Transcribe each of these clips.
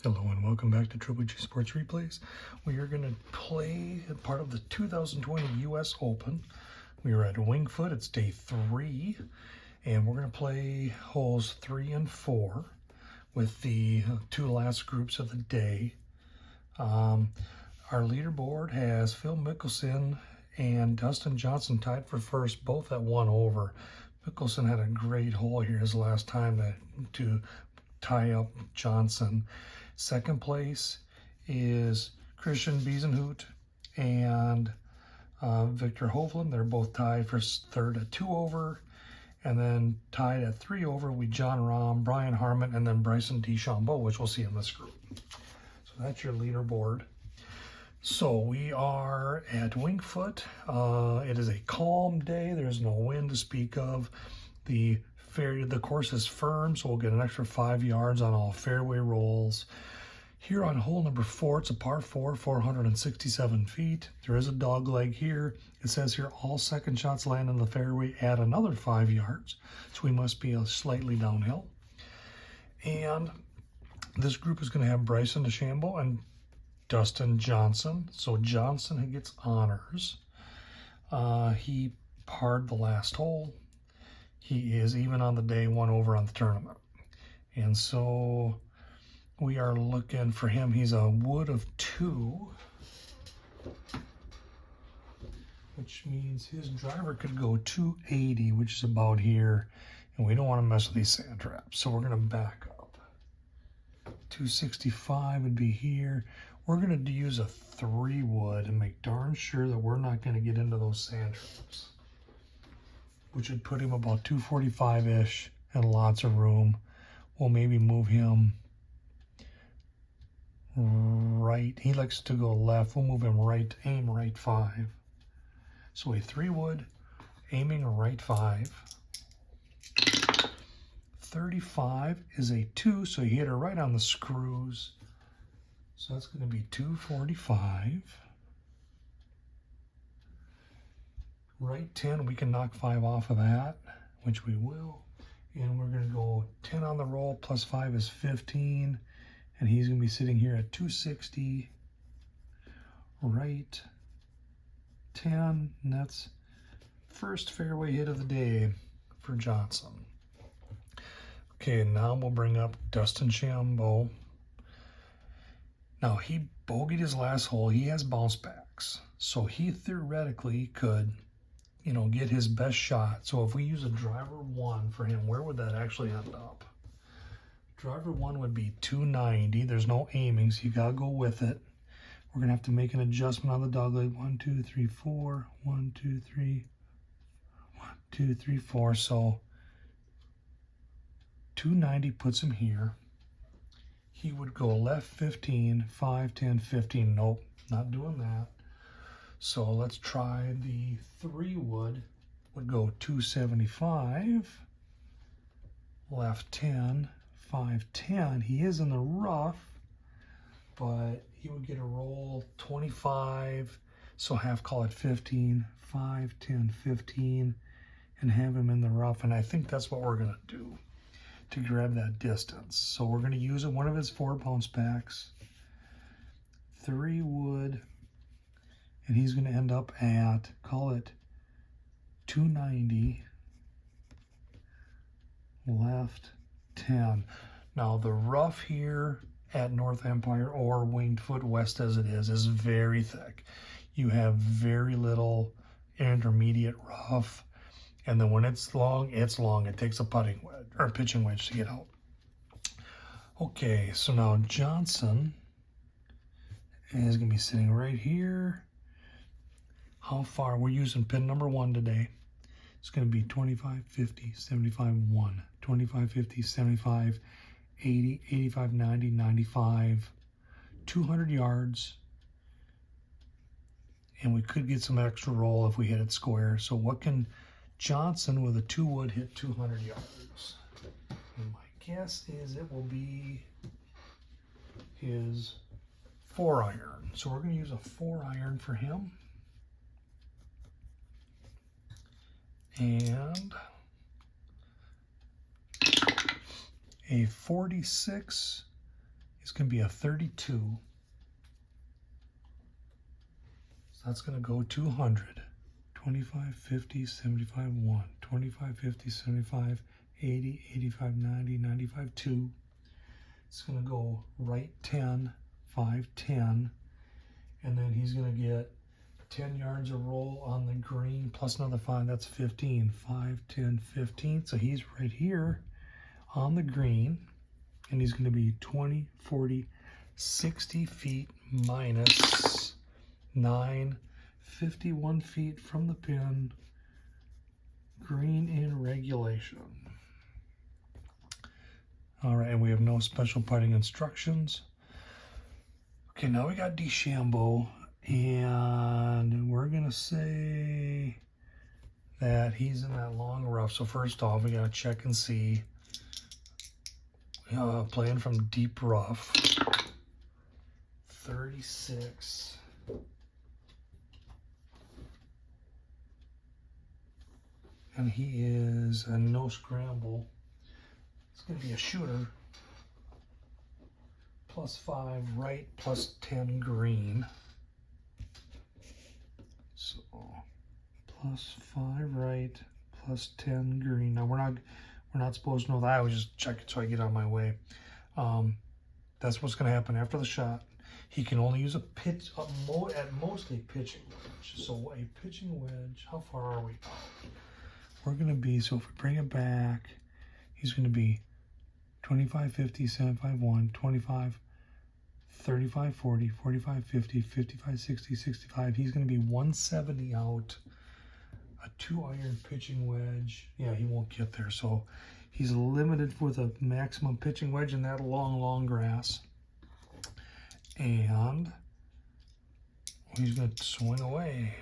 Hello and welcome back to Triple G Sports Replays. We are going to play part of the 2020 U.S. Open. We are at Wingfoot. It's day 3, and we're going to play holes 3 and 4 with the 2 last groups of the day. Our leaderboard has Phil Mickelson and Dustin Johnson tied for first, both at 1 over. Mickelson had a great hole here his last time to tie up Johnson. Second place is Christiaan Bezuidenhout and Victor Hovland. They're both tied for third at 2 over. And then tied at 3 over with John Rahm, Brian Harman, and then Bryson DeChambeau, which we'll see in this group. So that's your leaderboard. So we are at Wingfoot. It is a calm day. There's no wind to speak of. The course is firm, so we'll get an extra 5 yards on all fairway rolls. Here on hole number 4, it's a par 4, 467 feet. There is a dog leg here. It says here all second shots land in the fairway, add another 5 yards. So we must be slightly downhill. And this group is going to have Bryson DeChambeau and Dustin Johnson. So Johnson gets honors. He parred the last hole. He is even on the day 1 over on the tournament. And so we are looking for him. He's a wood of 2, which means his driver could go 280, which is about here. And we don't want to mess with these sand traps. So we're going to back up. 265 would be here. We're going to use a 3 wood and make darn sure that we're not going to get into those sand traps, which would put him about 245-ish and lots of room. We'll maybe move him right. He likes to go left. We'll move him right, aim right 5. So a 3 wood, aiming right 5. 35 is a 2, so you hit her right on the screws. So that's going to be 245. Right 10, we can knock 5 off of that, which we will. And we're going to go 10 on the roll, plus 5 is 15. And he's going to be sitting here at 260. Right 10, and that's first fairway hit of the day for Johnson. Okay, now we'll bring up Dustin DeChambeau. Now, he bogeyed his last hole. He has bounce backs. So he theoretically could, get his best shot. So if we use a driver 1 for him, where would that actually end up? Driver 1 would be 290. There's no aiming, so you got to go with it. We're going to have to make an adjustment on the dogleg. 1, 2, 3, 4. 1, 2, 3. 1, 2, 3, 4. So 290 puts him here. He would go left 15, 5, 10, 15. Nope, not doing that. So let's try the 3 would go 275, left 10, 5, 10. He is in the rough, but he would get a roll 25, so half, call it 15, 5, 10, 15, and have him in the rough. And I think that's what we're going to do to grab that distance. So we're going to use one of his 4 bounce backs, 3 wood, and he's going to end up at, call it 290, left 10. Now the rough here at North Empire or Wingfoot West as it is very thick. You have very little intermediate rough. And then when it's long, it's long. It takes a putting wedge or a pitching wedge to get out. Okay, so now Johnson is going to be sitting right here. How far? We're using pin number 1 today. It's going to be 25, 50, 75, 1. 25, 50, 75, 80, 85, 90, 95. 200 yards. And we could get some extra roll if we hit it square. So what can Johnson with a 2 wood hit 200 yards? And my guess is it will be his 4-iron. So we're going to use a 4-iron for him. And a 46 is going to be a 32. So that's going to go 200. 25, 50, 75, 1. 25, 50, 75, 80, 85, 90, 95, 2. It's going to go right 10, 5, 10. And then he's going to get 10 yards of roll on the green plus another 5. That's 15. 5, 10, 15. So he's right here on the green. And he's going to be 20, 40, 60 feet minus 9, 51 feet from the pin. Green in regulation. All right, and we have no special putting instructions. Okay, now we got DeChambeau, and we're gonna say that he's in that long rough. So first off, we gotta check and see. Playing from deep rough, 36. And he is a no scramble. It's going to be a shooter. Plus 5 right, plus 10 green. So plus 5 right, plus 10 green. Now we're not supposed to know that. I was just checking so I get out of my way. That's what's going to happen after the shot. He can only use a pitch at mostly pitching wedge. So a pitching wedge. How far are we? We're going to be, so if we bring it back, he's going to be 25, 50, 75, 1, 25, 35, 40, 45, 50, 55, 60, 65. He's going to be 170 out. A 2-iron pitching wedge. Yeah, he won't get there. So he's limited with a maximum pitching wedge in that long grass. And he's going to swing away.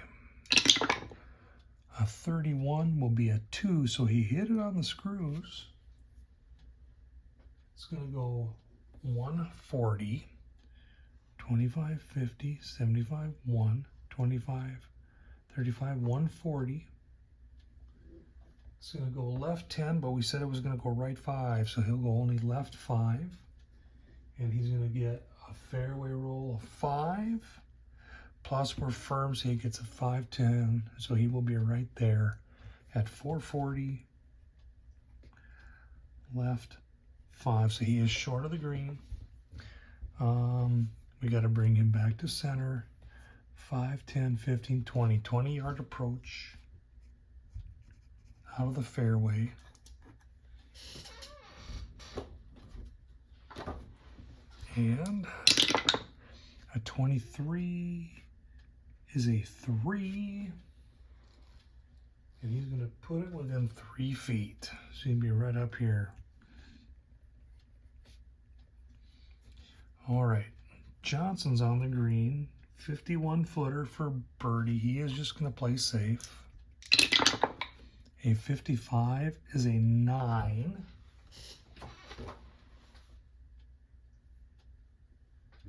A 31 will be a 2, so he hit it on the screws. It's going to go 140, 25, 50, 75, 1, 25, 35, 140. It's going to go left 10, but we said it was going to go right 5, so he'll go only left 5. And he's going to get a fairway roll of 5. Plus we're firm, so he gets a 5-10, so he will be right there at 440, left 5, so he is short of the green. We got to bring him back to center. 5, 10, 15, 20, 20-yard approach out of the fairway. And a 23 is a 3, and he's going to put it within 3 feet. So he'll be right up here. All right, Johnson's on the green, 51-footer for birdie. He is just going to play safe. A 55 is a 9.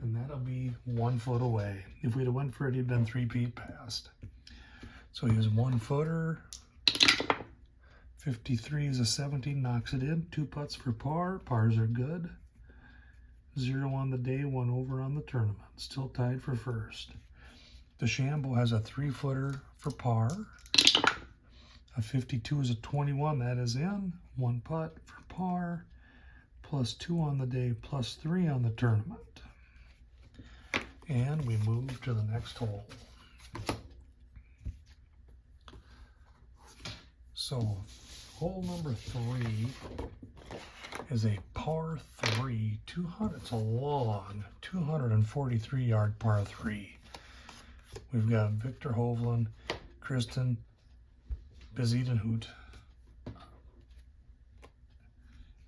And that'll be 1 foot away. If we'd have went for it, he'd been 3 feet past. So he has 1-footer. 53 is a 17, knocks it in. 2 putts for par. Pars are good. 0 on the day, 1 over on the tournament. Still tied for first. DeChambeau has a 3-footer for par. A 52 is a 21, that is in. 1 putt for par. Plus 2 on the day, plus 3 on the tournament. And we move to the next hole. So, hole number 3 is a par 3. It's a long 243-yard par 3. We've got Victor Hovland, Christiaan, Bezuidenhout.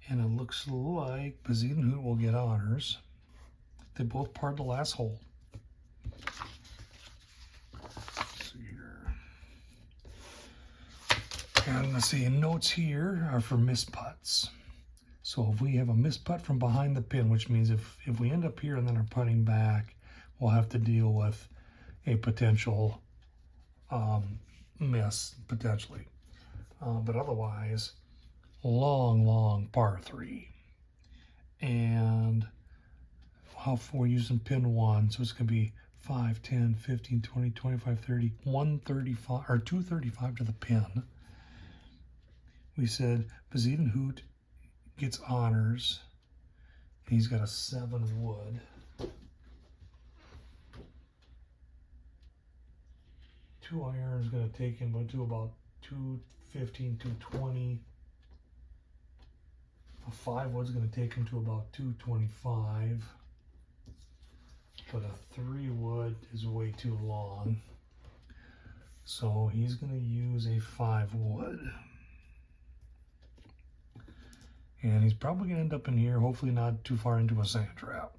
And it looks like Bezuidenhout will get honors. They both parred the last hole. Let's see here. And let's see, notes here are for missed putts. So if we have a missed putt from behind the pin, which means if we end up here and then are putting back, we'll have to deal with a potential miss, potentially. But otherwise, long par 3. And how we're using pin 1, so it's going to be 5, 10, 15, 20, 25, 30, 135, or 235 to the pin. We said Bezuidenhout gets honors. He's got a 7 wood. Two iron is going to take him to about 215, 220. A 5 wood's going to take him to about 225. But a 3 wood is way too long. So he's going to use a 5 wood. And he's probably going to end up in here, hopefully not too far into a sand trap.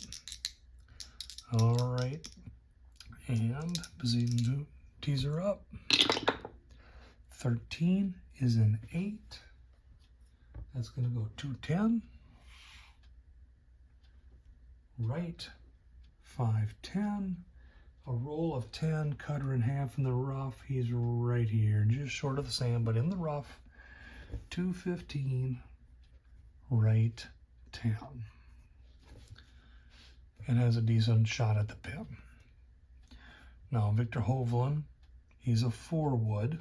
All right. And Bezuidenhout teaser up. 13 is an 8. That's going to go 210. Right, 510. A roll of 10, cut her in half in the rough. He's right here, just short of the sand, but in the rough. 215. Right 10. And has a decent shot at the pin. Now Victor Hovland, he's a 4 wood.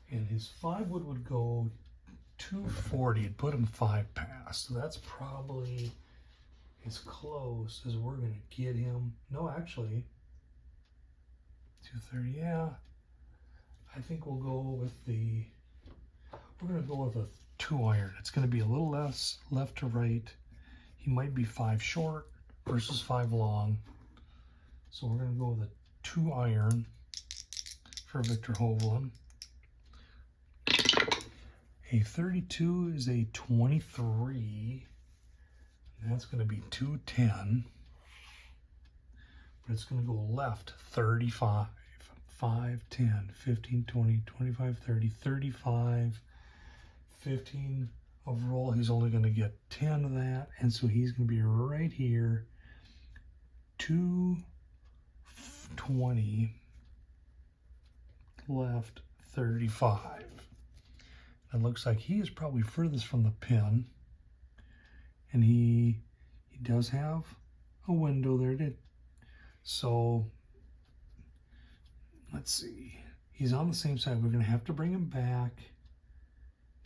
And his 5 wood would go 240. It'd put him 5 past. So that's probably as close as we're going to get him. No, actually, 230, yeah. I think we'll go with the... We're going to go with a 2 iron. It's going to be a little less left to right. He might be 5 short versus 5 long. So we're going to go with a 2 iron for Victor Hovland. A 32 is a 23. And that's going to be 210. But it's going to go left 35. 5, 10, 15, 20, 25, 30, 35. 15 of roll, he's only going to get 10 of that, and so he's going to be right here, 220, left 35. It looks like he is probably furthest from the pin, and he does have a window there. So let's see, he's on the same side. We're going to have to bring him back.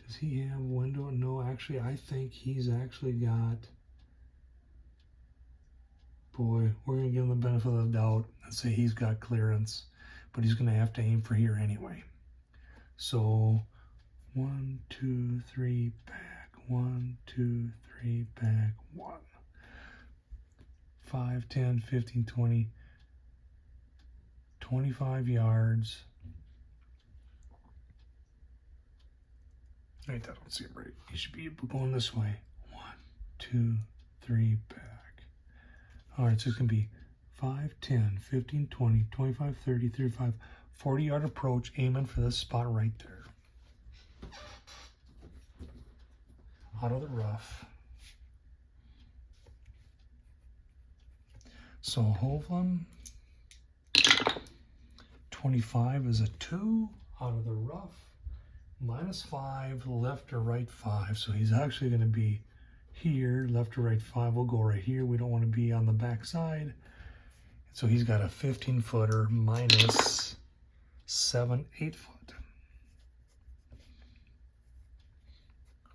Does he have a window? No, actually, I think he's actually got... Boy, we're going to give him the benefit of the doubt and say he's got clearance, but he's going to have to aim for here anyway. So, 1, 2, 3, back. 1, 2, 3, back. 1. 5, 10, 15, 20, 25 yards. Wait, I don't see it right. He should be going this way. 1, 2, 3, back. All right, so it's going to be 5, 10, 15, 20, 25, 30, 35, 40-yard approach, aiming for this spot right there. Out of the rough. So Hovland, 25 is a 2, out of the rough. -5, left or right 5. So he's actually going to be here, left or right 5. We'll go right here. We don't want to be on the back side. So he's got a 15-footer minus 7, 8 foot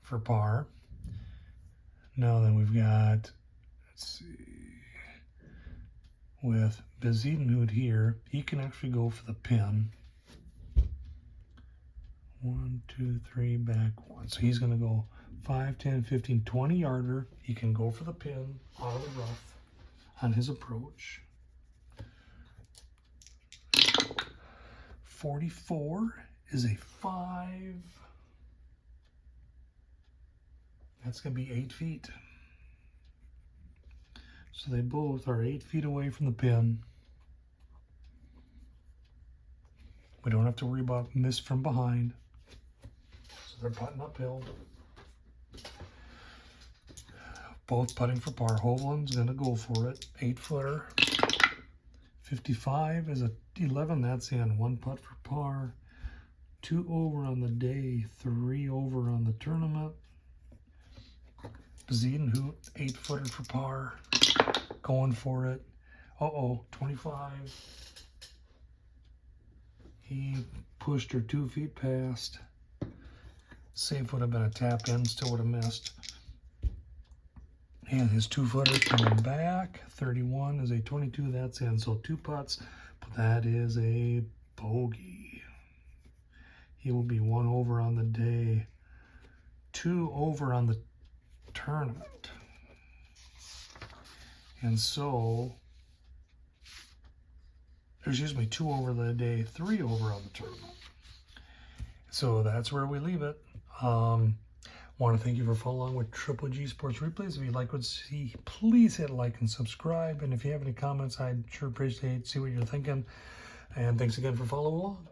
for par. Now then we've got, let's see, with Bezuidenhout here, he can actually go for the pin. 1, 2, 3, back 1. So he's going to go 5, 10, 15, 20 yarder. He can go for the pin out of the rough on his approach. 44 is a 5. That's going to be 8 feet. So they both are 8 feet away from the pin. We don't have to worry about miss from behind. So they're putting uphill. Both putting for par. Hovland's going to go for it. 8-footer. 55 is a 11. That's in. 1 putt for par. 2 over on the day. 3 over on the tournament. Bezuidenhout, 8-footer for par. Going for it. 25. He pushed her 2 feet past. Safe would have been a tap in, still would have missed. And his 2-footer coming back. 31 is a 22, that's in. So 2 putts, but that is a bogey. He will be 1 over on the day, 2 over on the tournament. And so, excuse me, 2 over the day, 3 over on the tournament. So that's where we leave it. Want to thank you for following along with Triple G Sports Replays. If you'd like what you see, please hit like and subscribe. And if you have any comments, I'd sure appreciate to see what you're thinking. And thanks again for following along.